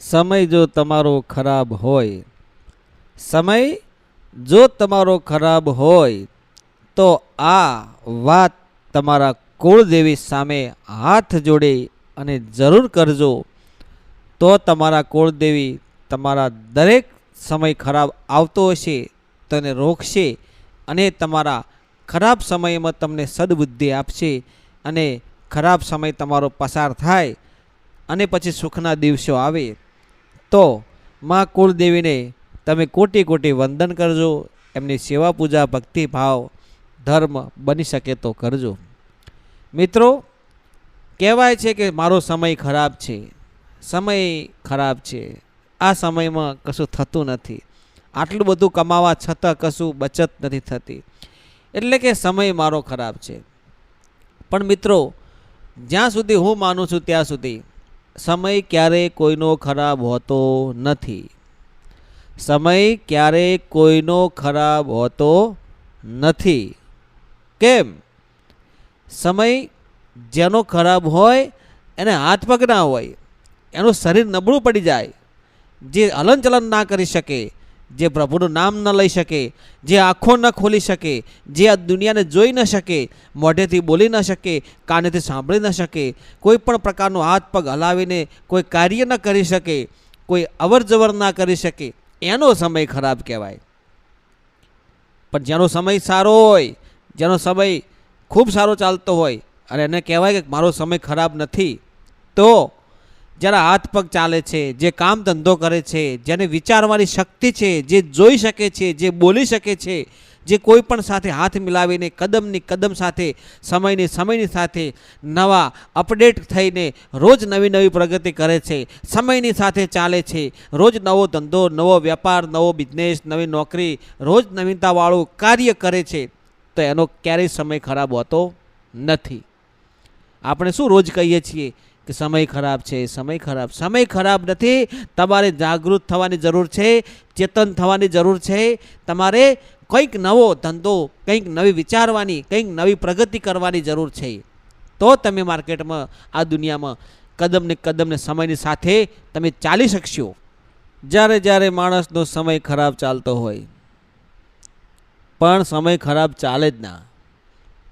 સમય જો તમારો ખરાબ હોય, સમય જો તમારો ખરાબ હોય તો આ વાત તમારા કુળદેવી સામે હાથ જોડી અને જરૂર કરજો. તો તમારા કુળદેવી તમારા દરેક સમય ખરાબ આવતો હશે તો એને રોકશે અને તમારા ખરાબ સમયમાં તમને સદબુદ્ધિ આપશે અને ખરાબ સમય તમારો પસાર થાય અને પછી સુખના દિવસો આવે તો માં કુળદેવીને તમે કોટી કોટી વંદન કરજો. એમની સેવા પૂજા ભક્તિભાવ ધર્મ બની શકે તો કરજો. મિત્રો, કહેવાય છે કે મારો સમય ખરાબ છે, સમય ખરાબ છે, આ સમયમાં કશું થતું નથી, આટલું બધું કમાવા છતાં કશું બચત નથી થતી, એટલે કે સમય મારો ખરાબ છે. પણ મિત્રો, જ્યાં સુધી હું માનું છું ત્યાં સુધી સમય ક્યારેય કોઈનો ખરાબ હોતો નથી. સમય ક્યારેય કોઈનો ખરાબ હોતો નથી. કેમ? સમય જેનો ખરાબ હોય એને હાથ પગ ના હોય, એનું શરીર નબળું પડી જાય, જે હલનચલન ના કરી શકે, જે પ્રભુનું નામ ન લઈ શકે, જે આંખો ન ખોલી શકે, જે આ દુનિયાને જોઈ ન શકે, મોઢેથી બોલી ન શકે, કાનેથી સાંભળી ન શકે, કોઈ પણ પ્રકારનો હાથ પગ હલાવીને કોઈ કાર્ય ન કરી શકે, કોઈ અવર જવર ના કરી શકે, એનો સમય ખરાબ કહેવાય. પણ જેનો સમય સારો હોય, જેનો સમય ખૂબ સારો ચાલતો હોય અને એને કહેવાય કે મારો સમય ખરાબ નથી, તો જેના હાથ પગ ચાલે છે, જે કામ ધંધો કરે છે, જેને વિચારવાની શક્તિ છે, જે જોઈ શકે છે, જે બોલી શકે છે, જે કોઈ પણ સાથે હાથ મિલાવીને કદમની કદમ સાથે સમયની સાથે નવા અપડેટ થઈને રોજ નવી નવી પ્રગતિ કરે છે, સમયની સાથે ચાલે છે, રોજ નવો ધંધો, નવો વેપાર, નવો બિઝનેસ, નવી નોકરી, રોજ નવીનતાવાળું કાર્ય કરે છે, તો એનો ક્યારેય સમય ખરાબ હોતો નથી. આપણે શું રોજ કહીએ છીએ કે સમય ખરાબ છે, સમય ખરાબ. સમય ખરાબ નથી. તમારે જાગૃત થવાની જરૂર છે, ચેતન થવાની જરૂર છે. તમારે કંઈક નવો ધંધો, કંઈક નવી વિચારવાની, કંઈક નવી પ્રગતિ કરવાની જરૂર છે. તો તમે માર્કેટમાં, આ દુનિયામાં કદમને કદમને સમયની સાથે તમે ચાલી શકશો. જ્યારે જ્યારે માણસનો સમય ખરાબ ચાલતો હોય, પણ સમય ખરાબ ચાલે જ ના,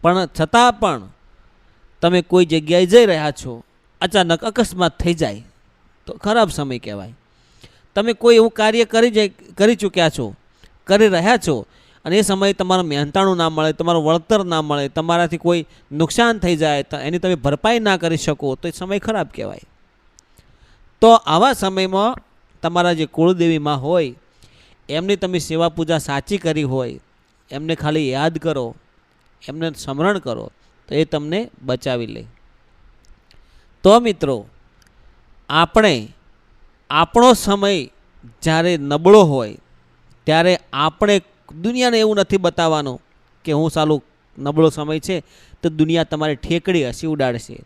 પણ છતાં પણ તમે કોઈ જગ્યાએ જઈ રહ્યા છો, અચાનક અકસ્માત થઈ જાય તો ખરાબ સમય કહેવાય. તમે કોઈ એવું કાર્ય કરી ચૂક્યા છો, કરી રહ્યા છો, અને એ સમયે તમારું મહેનતાણું ના મળે, તમારું વળતર ના મળે, તમારાથી કોઈ નુકસાન થઈ જાય, તો એની તમે ભરપાઈ ના કરી શકો, તો એ સમય ખરાબ કહેવાય. તો આવા સમયમાં તમારા જે કુળદેવીમાં હોય એમની તમે સેવા પૂજા સાચી કરી હોય, એમને ખાલી યાદ કરો, એમને સ્મરણ કરો, તો એ તમને બચાવી લે. તો મિત્રો, આપણે આપણો સમય જ્યારે નબળો હોય ત્યારે આપણે દુનિયાને એવું નથી બતાવવાનું કે હું સાલું નબળો સમય છે તો દુનિયા તમારી ઠેકડી હસી ઉડાડશે.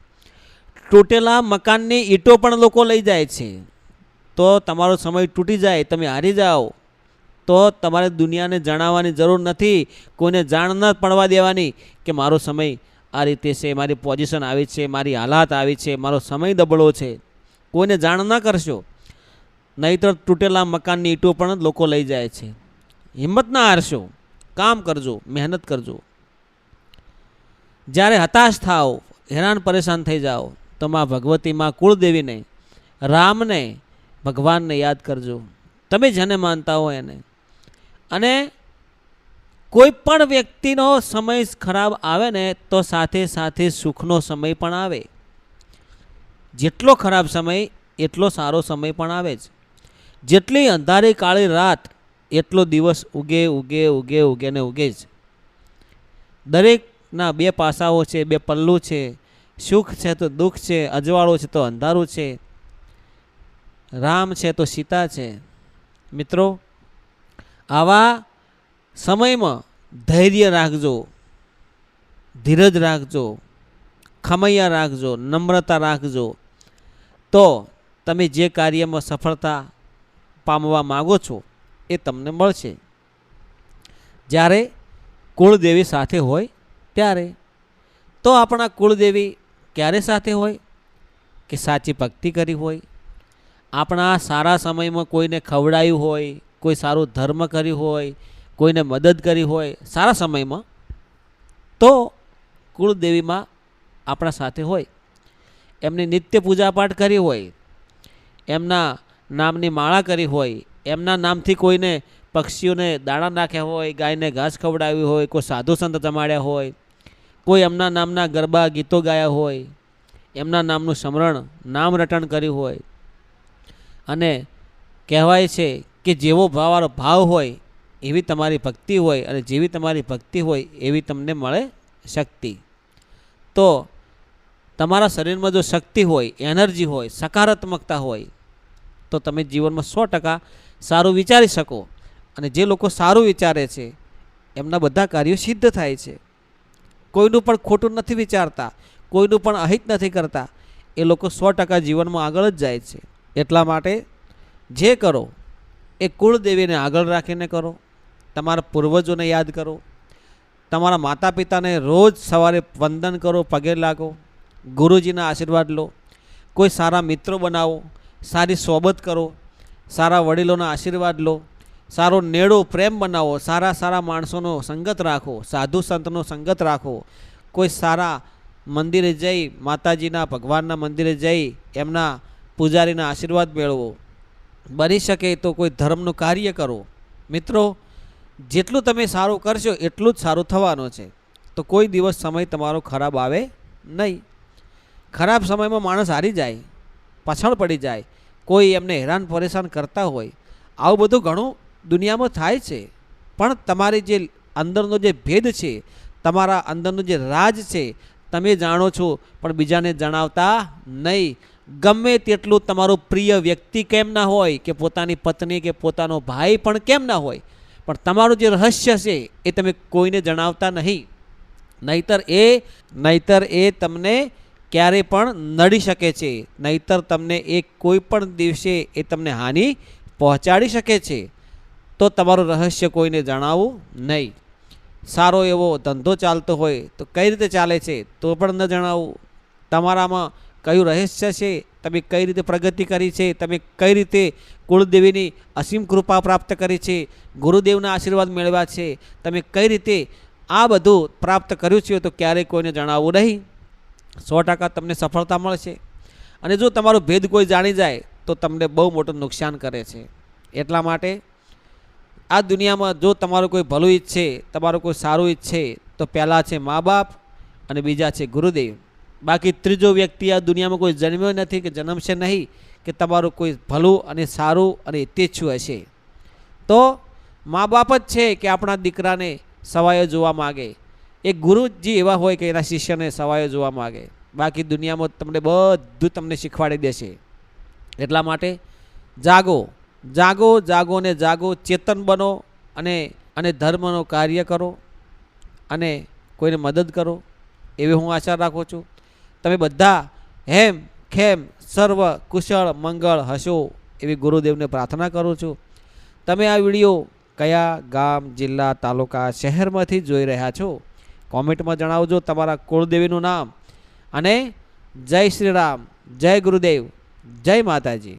તૂટેલા મકાનની ઈંટો પણ લોકો લઈ જાય છે. તો તમારો સમય તૂટી જાય, તમે હારી જાઓ, તો તમારે દુનિયાને જણાવવાની જરૂર નથી, કોઈને જાણ ન પડવા દેવાની કે મારો સમય આ રીતે છે, મારી પોઝિશન આવી છે, મારી હાલાત આવી છે, મારો સમય દબળો છે. કોઈને જાણ ના કરશો, નહીંતર તૂટેલા મકાનની ઈંટો પણ લોકો લઈ જાય છે. હિંમત ના હારશો, કામ કરજો, મહેનત કરજો. જ્યારે હતાશ થાઓ, હેરાન પરેશાન થઈ જાઓ, તો માં ભગવતી, માં કુળદેવીને, રામને, ભગવાનને યાદ કરજો, તમે જેને માનતા હો એને. અને કોઈ પણ વ્યક્તિનો સમય ખરાબ આવે ને તો સાથે સાથે સુખનો સમય પણ આવે. જેટલો ખરાબ સમય એટલો સારો સમય પણ આવે જ. જેટલી અંધારી કાળી રાત એટલો દિવસ ઉગે ઉગે ઉગે ઉગે ને ઉગે જ. દરેકના બે પાસાઓ છે, બે પલ્લું છે. સુખ છે તો દુઃખ છે, અજવાળું છે તો અંધારું છે, રામ છે તો સીતા છે. મિત્રો, આવા સમયમાં ધૈર્ય રાખજો, ધીરજ રાખજો, ખમૈયા રાખજો, નમ્રતા રાખજો, તો તમે જે કાર્યમાં સફળતા પામવા માગો છો એ તમને મળશે. જ્યારે કુળદેવી સાથે હોય ત્યારે. તો આપણા કુળદેવી ક્યારે સાથે હોય? કે સાચી ભક્તિ કરી હોય, આપણા સારા સમયમાં કોઈને ખવડાવ્યું હોય, કોઈ સારું ધર્મ કર્યું હોય, કોઈને મદદ કરી હોય સારા સમયમાં, તો કુળદેવીમાં આપણા સાથે હોય. એમની નિત્ય પૂજાપાઠ કરી હોય, એમના નામની માળા કરી હોય, એમના નામથી કોઈને પક્ષીઓને દાણા નાખ્યા હોય, ગાયને ઘાસ ખવડાવી હોય, કોઈ સાધુ સંત જમાડ્યા હોય, કોઈ એમના નામના ગરબા ગીતો ગાયા હોય, એમના નામનું સ્મરણ નામ રટણ કર્યું હોય. અને કહેવાય છે કે જેવો ભાવ હોય એવી તમારી ભક્તિ હોય, અને જેવી તમારી ભક્તિ હોય એવી તમને મળે શક્તિ. તો તમારા શરીરમાં જો શક્તિ હોય, એનર્જી હોય, સકારાત્મકતા હોય, તો તમે જીવનમાં 100% સારું વિચારી શકો. અને જે લોકો સારું વિચારે છે એમના બધા કાર્યો સિદ્ધ થાય છે. કોઈનું પણ ખોટું નથી વિચારતા, કોઈનું પણ અહિત નથી કરતા. એ લોકો 100% જીવનમાં આગળ જ જાય છે. એટલા માટે જે કરો એ કુળદેવીને આગળ રાખીને કરો. તમારા પૂર્વજોને યાદ કરો, તમારા માતા પિતાને રોજ સવારે વંદન કરો, પગે લાગો, ગુરુજીના આશીર્વાદ લો, કોઈ સારા મિત્રો બનાવો, સારી સોબત કરો, સારા વડીલોના આશીર્વાદ લો, સારો નેડો પ્રેમ બનાવો, સારા માણસોનો સંગત રાખો, સાધુ સંતનો સંગત રાખો, કોઈ સારા મંદિરે જઈ, માતાજીના ભગવાનના મંદિરે જઈ એમના પૂજારીના આશીર્વાદ મેળવો. બની શકે તો કોઈ ધર્મનું કાર્ય કરો. મિત્રો, જેટલું તમે સારું કરશો એટલું જ સારું થવાનું છે. તો કોઈ દિવસ સમય તમારો ખરાબ આવે નહીં. ખરાબ સમયમાં માણસ હારી જાય, પાછળ પડી જાય, કોઈ એમને હેરાન પરેશાન કરતા હોય, આવું બધું ઘણું દુનિયામાં થાય છે. પણ તમારી જે અંદરનો જે ભેદ છે, તમારા અંદરનું જે રાજ છે, તમે જાણો છો પણ બીજાને જણાવતા નહીં. ગમે તેટલું તમારું પ્રિય વ્યક્તિ કેમ ના હોય, કે પોતાની પત્ની કે પોતાનો ભાઈ પણ કેમ ના હોય, પણ તમારું જે રહસ્ય છે એ તમે કોઈને જણાવતા નહીં. નહીતર એ તમને ક્યારે પણ નડી શકે છે. નહીતર તમને એ કોઈ પણ દિવસે એ તમને હાનિ પહોંચાડી શકે છે. તો તમારું રહસ્ય કોઈને જણાવવું નહીં. સારો એવો ધંધો ચાલતો હોય તો કઈ રીતે ચાલે છે તો પણ ન જણાવવું. તમારામાં કયું રહસ્ય છે, તમે કઈ રીતે પ્રગતિ કરી છે, તમે કઈ રીતે કુળદેવીની અસીમ કૃપા પ્રાપ્ત કરી છે, ગુરુદેવના આશીર્વાદ મેળવ્યા છે, તમે કઈ રીતે આ બધું પ્રાપ્ત કર્યું છે, તો ક્યારેય કોઈને જણાવવું નહીં. 100% તમને સફળતા મળશે. અને જો તમારો ભેદ કોઈ જાણી જાય તો તમને બહુ મોટું નુકસાન કરે છે. એટલા માટે આ દુનિયામાં જો તમારું કોઈ ભલું ઈચ્છે, તમારું કોઈ સારું ઈચ્છે, તો પહેલાં છે મા બાપ અને બીજા છે ગુરુદેવ. બાકી ત્રીજો વ્યક્તિ આ દુનિયામાં કોઈ જન્મ્યો નથી કે જન્મશે નહીં કે તમારું કોઈ ભલું અને સારું અને હિતેચ્છુ હશે. તો મા બાપ જ છે કે આપણા દીકરાને સવાયો જોવા માગે. એક ગુરુજી એવા હોય કે એના શિષ્યને સવાયો જોવા માગે. બાકી દુનિયામાં તમને બધું તમને શીખવાડી દેશે. એટલા માટે જાગો ને જાગો, ચેતન બનો અને ધર્મનો કાર્ય કરો અને કોઈને મદદ કરો, એવી હું આશા રાખું છું. તમે બધા હેમ ખેમ સર્વ કુશળ મંગળ હશો એવી ગુરુદેવને પ્રાર્થના કરું છું. તમે આ વિડીયો કયા ગામ, જિલ્લા, તાલુકા, શહેરમાંથી જોઈ રહ્યા છો, કોમેન્ટમાં જણાવજો તમારા કુળદેવીનું નામ. અને જય શ્રી રામ, જય ગુરુદેવ, જય માતાજી.